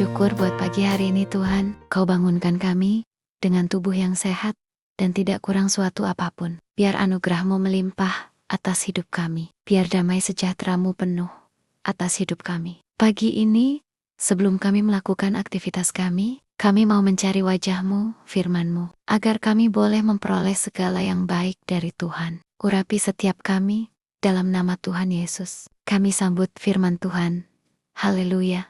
bersyukur buat pagi hari ini Tuhan, Kau bangunkan kami dengan tubuh yang sehat dan tidak kurang suatu apapun. Biar anugerah-Mu melimpah atas hidup kami. Biar damai sejahtera-Mu penuh atas hidup kami. Pagi ini, sebelum kami melakukan aktivitas kami mau mencari wajah-Mu, firman-Mu, agar kami boleh memperoleh segala yang baik dari Tuhan. Urapi setiap kami dalam nama Tuhan Yesus. Kami sambut firman Tuhan. Haleluya.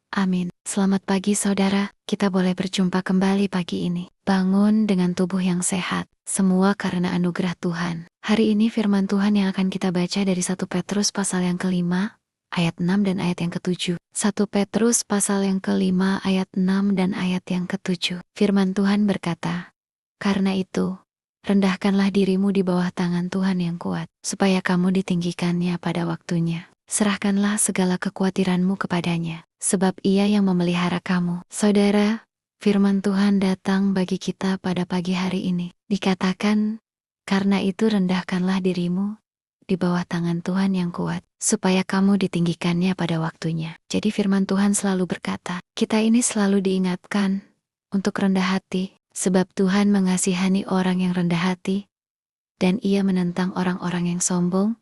Amin. Selamat pagi saudara, kita boleh berjumpa kembali pagi ini. Bangun dengan tubuh yang sehat, semua karena anugerah Tuhan. Hari ini firman Tuhan yang akan kita baca dari 1 Petrus pasal yang ke-5, ayat 6 dan ayat yang ke-7. 1 Petrus pasal yang ke-5 ayat 6 dan ayat yang ke-7. Firman Tuhan berkata, "Karena itu, rendahkanlah dirimu di bawah tangan Tuhan yang kuat, supaya kamu ditinggikannya pada waktunya. Serahkanlah segala kekhawatiranmu kepadanya, sebab Ia yang memelihara kamu." Saudara, firman Tuhan datang bagi kita pada pagi hari ini. Dikatakan, karena itu rendahkanlah dirimu di bawah tangan Tuhan yang kuat, supaya kamu ditinggikannya pada waktunya. Jadi firman Tuhan selalu berkata, kita ini selalu diingatkan untuk rendah hati, sebab Tuhan mengasihani orang yang rendah hati, dan Ia menentang orang-orang yang sombong,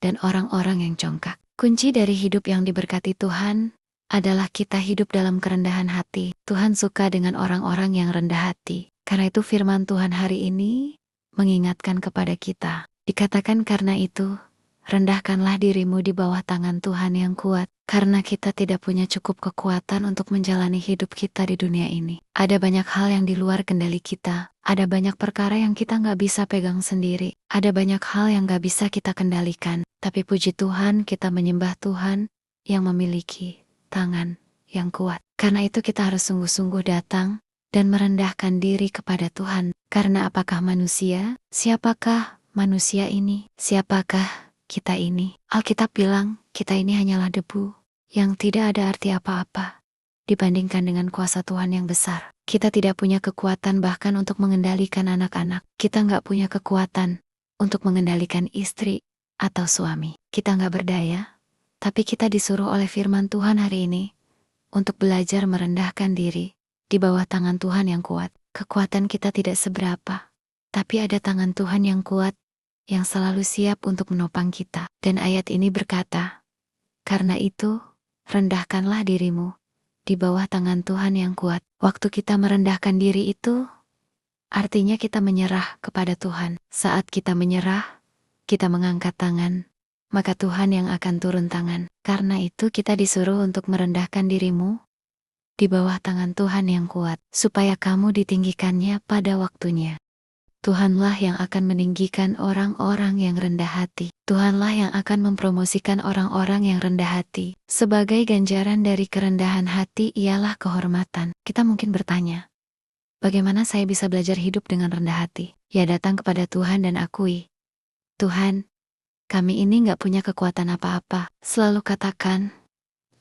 dan orang-orang yang congkak. Kunci dari hidup yang diberkati Tuhan adalah kita hidup dalam kerendahan hati. Tuhan suka dengan orang-orang yang rendah hati. Karena itu firman Tuhan hari ini mengingatkan kepada kita. Dikatakan karena itu, rendahkanlah dirimu di bawah tangan Tuhan yang kuat. Karena kita tidak punya cukup kekuatan untuk menjalani hidup kita di dunia ini. Ada banyak hal yang di luar kendali kita. Ada banyak perkara yang kita nggak bisa pegang sendiri. Ada banyak hal yang nggak bisa kita kendalikan. Tapi puji Tuhan, kita menyembah Tuhan yang memiliki tangan yang kuat. Karena itu kita harus sungguh-sungguh datang dan merendahkan diri kepada Tuhan. Karena apakah manusia? Siapakah manusia ini? Siapakah kita ini? Alkitab bilang, kita ini hanyalah debu yang tidak ada arti apa-apa dibandingkan dengan kuasa Tuhan yang besar. Kita tidak punya kekuatan bahkan untuk mengendalikan anak-anak. Kita nggak punya kekuatan untuk mengendalikan istri atau suami. Kita nggak berdaya, tapi kita disuruh oleh firman Tuhan hari ini untuk belajar merendahkan diri di bawah tangan Tuhan yang kuat. Kekuatan kita tidak seberapa, tapi ada tangan Tuhan yang kuat yang selalu siap untuk menopang kita. Dan ayat ini berkata, karena itu, rendahkanlah dirimu di bawah tangan Tuhan yang kuat. Waktu kita merendahkan diri itu, artinya kita menyerah kepada Tuhan. Saat kita menyerah, kita mengangkat tangan, maka Tuhan yang akan turun tangan. Karena itu kita disuruh untuk merendahkan dirimu di bawah tangan Tuhan yang kuat, supaya kamu ditinggikannya pada waktunya. Tuhanlah yang akan meninggikan orang-orang yang rendah hati. Tuhanlah yang akan mempromosikan orang-orang yang rendah hati. Sebagai ganjaran dari kerendahan hati ialah kehormatan. Kita mungkin bertanya, bagaimana saya bisa belajar hidup dengan rendah hati? Ya, datang kepada Tuhan dan akui, Tuhan, kami ini gak punya kekuatan apa-apa. Selalu katakan,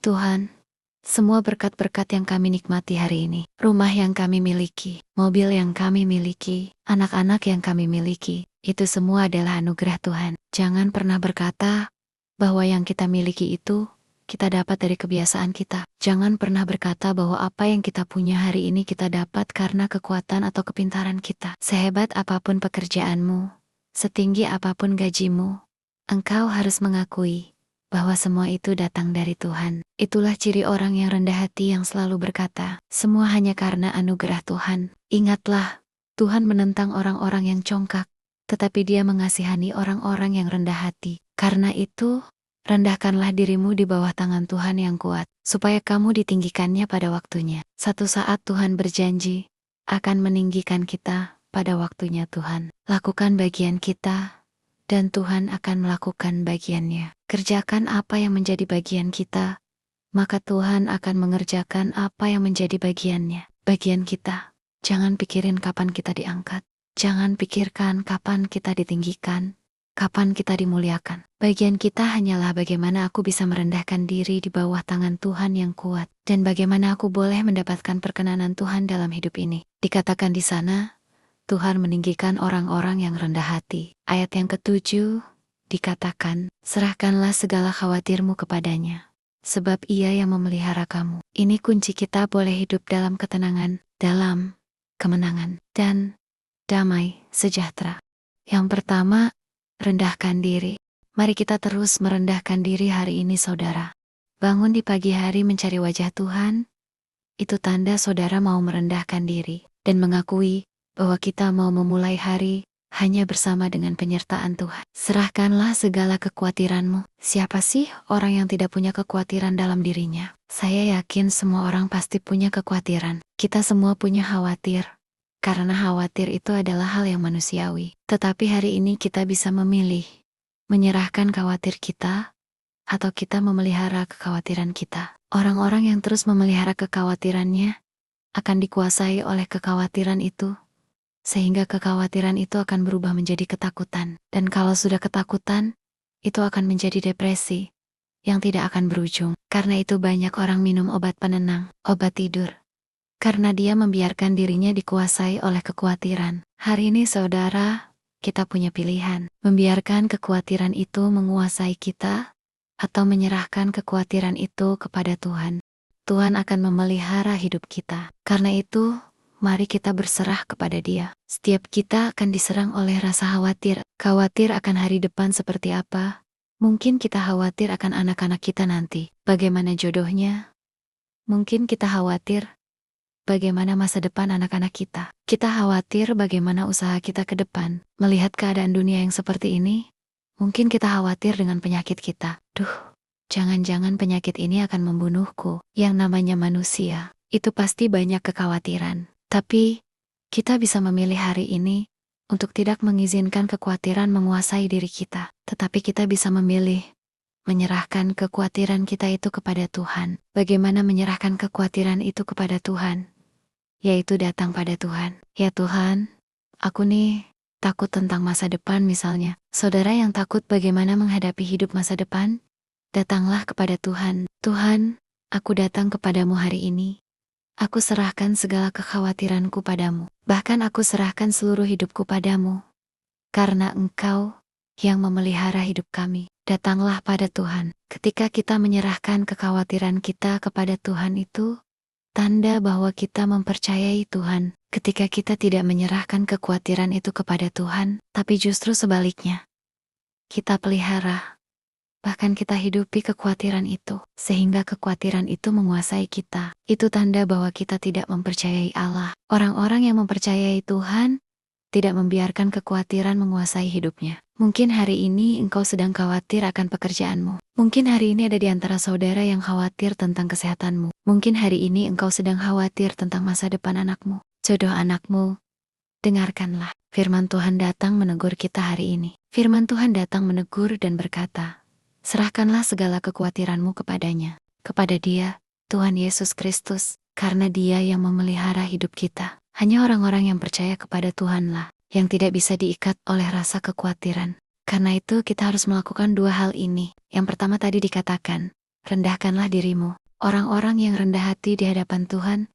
Tuhan, semua berkat-berkat yang kami nikmati hari ini, rumah yang kami miliki, mobil yang kami miliki, anak-anak yang kami miliki, itu semua adalah anugerah Tuhan. Jangan pernah berkata bahwa yang kita miliki itu kita dapat dari kebiasaan kita. Jangan pernah berkata bahwa apa yang kita punya hari ini kita dapat karena kekuatan atau kepintaran kita. Sehebat apapun pekerjaanmu, setinggi apapun gajimu, engkau harus mengakui bahwa semua itu datang dari Tuhan. Itulah ciri orang yang rendah hati yang selalu berkata, semua hanya karena anugerah Tuhan. Ingatlah, Tuhan menentang orang-orang yang congkak, tetapi Dia mengasihani orang-orang yang rendah hati. Karena itu, rendahkanlah dirimu di bawah tangan Tuhan yang kuat, supaya kamu ditinggikannya pada waktunya. Satu saat Tuhan berjanji akan meninggikan kita pada waktunya Tuhan. Lakukan bagian kita, dan Tuhan akan melakukan bagiannya. Kerjakan apa yang menjadi bagian kita, maka Tuhan akan mengerjakan apa yang menjadi bagiannya. Bagian kita, jangan pikirin kapan kita diangkat. Jangan pikirkan kapan kita ditinggikan, kapan kita dimuliakan. Bagian kita hanyalah bagaimana aku bisa merendahkan diri di bawah tangan Tuhan yang kuat, dan bagaimana aku boleh mendapatkan perkenanan Tuhan dalam hidup ini. Dikatakan di sana, Tuhan meninggikan orang-orang yang rendah hati. Ayat yang ke-7 dikatakan, serahkanlah segala khawatirmu kepadanya, sebab Ia yang memelihara kamu. Ini kunci kita boleh hidup dalam ketenangan, dalam kemenangan, dan damai sejahtera. Yang pertama, rendahkan diri. Mari kita terus merendahkan diri hari ini, saudara. Bangun di pagi hari mencari wajah Tuhan, itu tanda saudara mau merendahkan diri dan mengakui bahwa kita mau memulai hari hanya bersama dengan penyertaan Tuhan. Serahkanlah segala kekhawatiranmu. Siapa sih orang yang tidak punya kekhawatiran dalam dirinya? Saya yakin semua orang pasti punya kekhawatiran. Kita semua punya khawatir. Karena khawatir itu adalah hal yang manusiawi. Tetapi hari ini kita bisa memilih menyerahkan khawatir kita atau kita memelihara kekhawatiran kita. Orang-orang yang terus memelihara kekhawatirannya akan dikuasai oleh kekhawatiran itu, sehingga kekhawatiran itu akan berubah menjadi ketakutan. Dan kalau sudah ketakutan, itu akan menjadi depresi yang tidak akan berujung. Karena itu banyak orang minum obat penenang, obat tidur, karena dia membiarkan dirinya dikuasai oleh kekhawatiran. Hari ini saudara, kita punya pilihan, membiarkan kekhawatiran itu menguasai kita, atau menyerahkan kekhawatiran itu kepada Tuhan. Tuhan akan memelihara hidup kita. Karena itu, mari kita berserah kepada Dia. Setiap kita akan diserang oleh rasa khawatir. Khawatir akan hari depan seperti apa? Mungkin kita khawatir akan anak-anak kita nanti. Bagaimana jodohnya? Mungkin kita khawatir bagaimana masa depan anak-anak kita. Kita khawatir bagaimana usaha kita ke depan. Melihat keadaan dunia yang seperti ini, mungkin kita khawatir dengan penyakit kita. Jangan-jangan penyakit ini akan membunuhku. Yang namanya manusia, itu pasti banyak kekhawatiran. Tapi, kita bisa memilih hari ini untuk tidak mengizinkan kekhawatiran menguasai diri kita. Tetapi kita bisa memilih menyerahkan kekhawatiran kita itu kepada Tuhan. Bagaimana menyerahkan kekhawatiran itu kepada Tuhan? Yaitu datang pada Tuhan. Ya Tuhan, aku nih takut tentang masa depan misalnya. Saudara yang takut bagaimana menghadapi hidup masa depan? Datanglah kepada Tuhan. Tuhan, aku datang kepadamu hari ini. Aku serahkan segala kekhawatiranku padamu. Bahkan aku serahkan seluruh hidupku padamu. Karena Engkau yang memelihara hidup kami. Datanglah pada Tuhan. Ketika kita menyerahkan kekhawatiran kita kepada Tuhan itu, tanda bahwa kita mempercayai Tuhan. Ketika kita tidak menyerahkan kekhawatiran itu kepada Tuhan, tapi justru sebaliknya, kita pelihara. Bahkan kita hidupi kekhawatiran itu, sehingga kekhawatiran itu menguasai kita. Itu tanda bahwa kita tidak mempercayai Allah. Orang-orang yang mempercayai Tuhan tidak membiarkan kekhawatiran menguasai hidupnya. Mungkin hari ini engkau sedang khawatir akan pekerjaanmu. Mungkin hari ini ada di antara saudara yang khawatir tentang kesehatanmu. Mungkin hari ini engkau sedang khawatir tentang masa depan anakmu, jodoh anakmu. Dengarkanlah, firman Tuhan datang menegur kita hari ini. Firman Tuhan datang menegur dan berkata, serahkanlah segala kekhawatiranmu kepadanya, kepada Dia, Tuhan Yesus Kristus, karena Dia yang memelihara hidup kita. Hanya orang-orang yang percaya kepada Tuhanlah, yang tidak bisa diikat oleh rasa kekhawatiran. Karena itu kita harus melakukan dua hal ini. Yang pertama tadi dikatakan, rendahkanlah dirimu. Orang-orang yang rendah hati di hadapan Tuhan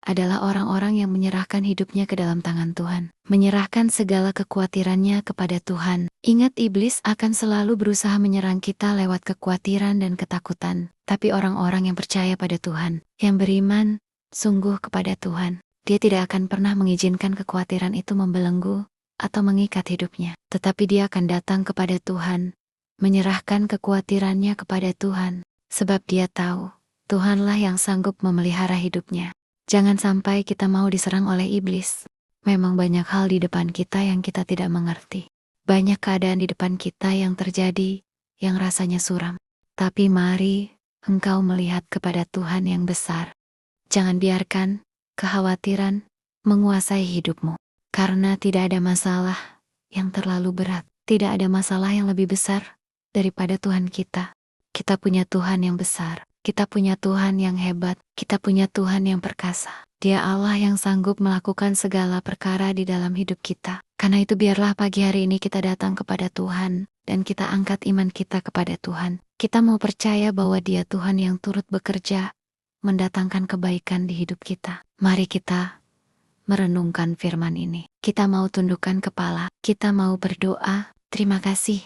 adalah orang-orang yang menyerahkan hidupnya ke dalam tangan Tuhan. Menyerahkan segala kekhawatirannya kepada Tuhan. Ingat, iblis akan selalu berusaha menyerang kita lewat kekhawatiran dan ketakutan. Tapi orang-orang yang percaya pada Tuhan, yang beriman sungguh kepada Tuhan, dia tidak akan pernah mengizinkan kekhawatiran itu membelenggu atau mengikat hidupnya. Tetapi dia akan datang kepada Tuhan, menyerahkan kekhawatirannya kepada Tuhan, sebab dia tahu, Tuhanlah yang sanggup memelihara hidupnya. Jangan sampai kita mau diserang oleh iblis. Memang banyak hal di depan kita yang kita tidak mengerti. Banyak keadaan di depan kita yang terjadi, yang rasanya suram. Tapi mari engkau melihat kepada Tuhan yang besar. Jangan biarkan kekhawatiran menguasai hidupmu. Karena tidak ada masalah yang terlalu berat. Tidak ada masalah yang lebih besar daripada Tuhan kita. Kita punya Tuhan yang besar. Kita punya Tuhan yang hebat, kita punya Tuhan yang perkasa. Dia Allah yang sanggup melakukan segala perkara di dalam hidup kita. Karena itu biarlah pagi hari ini kita datang kepada Tuhan, dan kita angkat iman kita kepada Tuhan. Kita mau percaya bahwa Dia Tuhan yang turut bekerja, mendatangkan kebaikan di hidup kita. Mari kita merenungkan firman ini. Kita mau tundukkan kepala, kita mau berdoa. Terima kasih,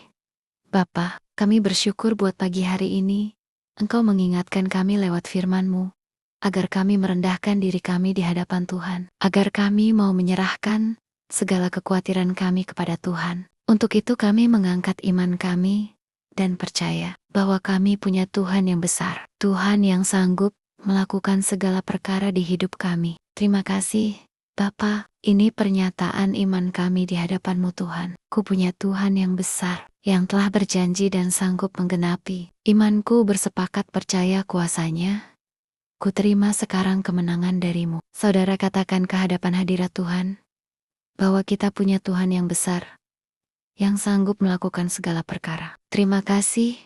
Bapa, kami bersyukur buat pagi hari ini. Engkau mengingatkan kami lewat firman-Mu, agar kami merendahkan diri kami di hadapan Tuhan, agar kami mau menyerahkan segala kekhawatiran kami kepada Tuhan. Untuk itu kami mengangkat iman kami dan percaya bahwa kami punya Tuhan yang besar, Tuhan yang sanggup melakukan segala perkara di hidup kami. Terima kasih, Bapa. Ini pernyataan iman kami di hadapan-Mu Tuhan. Ku punya Tuhan yang besar, yang telah berjanji dan sanggup menggenapi. Imanku bersepakat percaya kuasa-Nya. Ku terima sekarang kemenangan dari-Mu. Saudara katakan ke hadapan hadirat Tuhan, bahwa kita punya Tuhan yang besar, yang sanggup melakukan segala perkara. Terima kasih,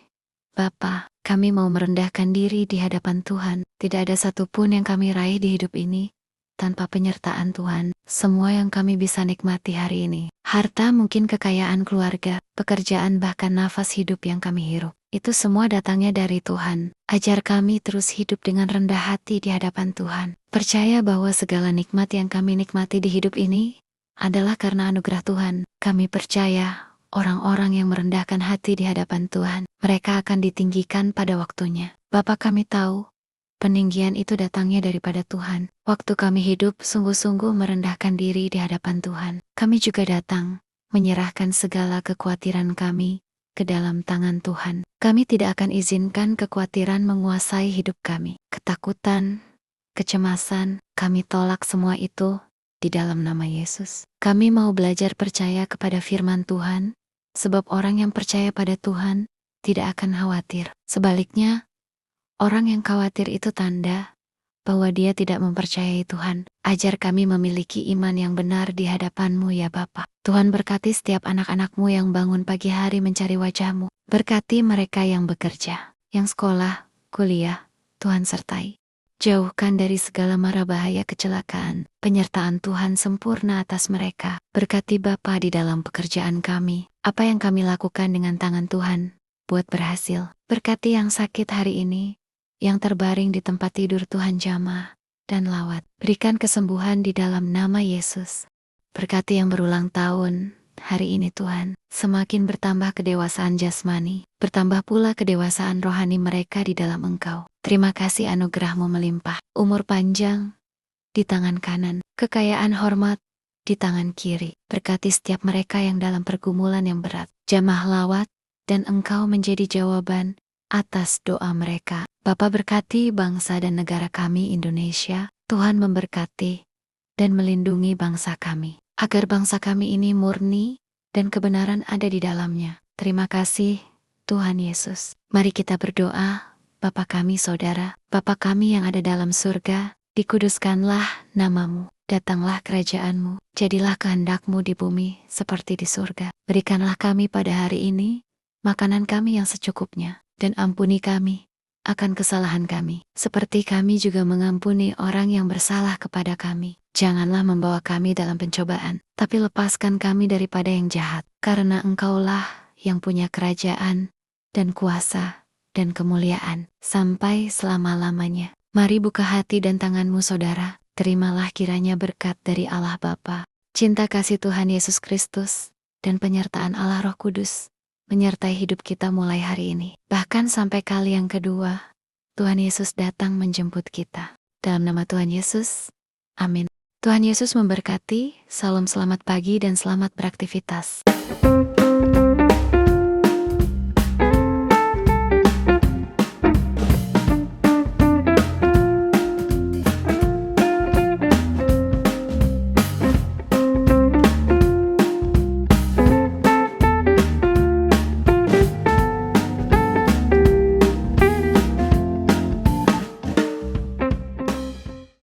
Bapa. Kami mau merendahkan diri di hadapan Tuhan. Tidak ada satupun yang kami raih di hidup ini tanpa penyertaan Tuhan. Semua yang kami bisa nikmati hari ini, harta, mungkin kekayaan keluarga, pekerjaan, bahkan nafas hidup yang kami hirup, itu semua datangnya dari Tuhan. Ajar kami terus hidup dengan rendah hati di hadapan Tuhan. Percaya bahwa segala nikmat yang kami nikmati di hidup ini adalah karena anugerah Tuhan. Kami percaya orang-orang yang merendahkan hati di hadapan Tuhan, mereka akan ditinggikan pada waktunya. Bapa, kami tahu peninggian itu datangnya daripada Tuhan. Waktu kami hidup sungguh-sungguh merendahkan diri di hadapan Tuhan, kami juga datang menyerahkan segala kekhawatiran kami ke dalam tangan Tuhan. Kami tidak akan izinkan kekhawatiran menguasai hidup kami. Ketakutan, kecemasan, kami tolak semua itu di dalam nama Yesus. Kami mau belajar percaya kepada firman Tuhan, sebab orang yang percaya pada Tuhan tidak akan khawatir. Sebaliknya, orang yang khawatir itu tanda bahwa dia tidak mempercayai Tuhan. Ajar kami memiliki iman yang benar di hadapan-Mu ya Bapa. Tuhan, berkati setiap anak-anak-Mu yang bangun pagi hari mencari wajah-Mu. Berkati mereka yang bekerja, yang sekolah, kuliah. Tuhan sertai. Jauhkan dari segala mara bahaya kecelakaan. Penyertaan Tuhan sempurna atas mereka. Berkati Bapa di dalam pekerjaan kami. Apa yang kami lakukan dengan tangan Tuhan buat berhasil. Berkati yang sakit hari ini, yang terbaring di tempat tidur, Tuhan jamah dan lawat. Berikan kesembuhan di dalam nama Yesus. Berkati yang berulang tahun hari ini Tuhan, semakin bertambah kedewasaan jasmani, bertambah pula kedewasaan rohani mereka di dalam Engkau. Terima kasih, anugerah-Mu melimpah, umur panjang di tangan kanan, kekayaan hormat di tangan kiri. Berkati setiap mereka yang dalam pergumulan yang berat, jamah lawat, dan Engkau menjadi jawaban atas doa mereka. Bapa, berkati bangsa dan negara kami Indonesia. Tuhan memberkati dan melindungi bangsa kami, agar bangsa kami ini murni dan kebenaran ada di dalamnya. Terima kasih, Tuhan Yesus. Mari kita berdoa. Bapa kami saudara, Bapa kami yang ada dalam surga, dikuduskanlah nama-Mu, datanglah kerajaan-Mu, jadilah kehendak-Mu di bumi seperti di surga. Berikanlah kami pada hari ini makanan kami yang secukupnya, dan ampuni kami akan kesalahan kami, seperti kami juga mengampuni orang yang bersalah kepada kami. Janganlah membawa kami dalam pencobaan, tapi lepaskan kami daripada yang jahat, karena Engkaulah yang punya kerajaan, dan kuasa, dan kemuliaan, sampai selama-lamanya. Mari buka hati dan tangan-Mu saudara, terimalah kiranya berkat dari Allah Bapa, cinta kasih Tuhan Yesus Kristus, dan penyertaan Allah Roh Kudus menyertai hidup kita mulai hari ini, bahkan sampai kali yang kedua Tuhan Yesus datang menjemput kita. Dalam nama Tuhan Yesus, amin. Tuhan Yesus memberkati. Salam, selamat pagi dan selamat beraktivitas.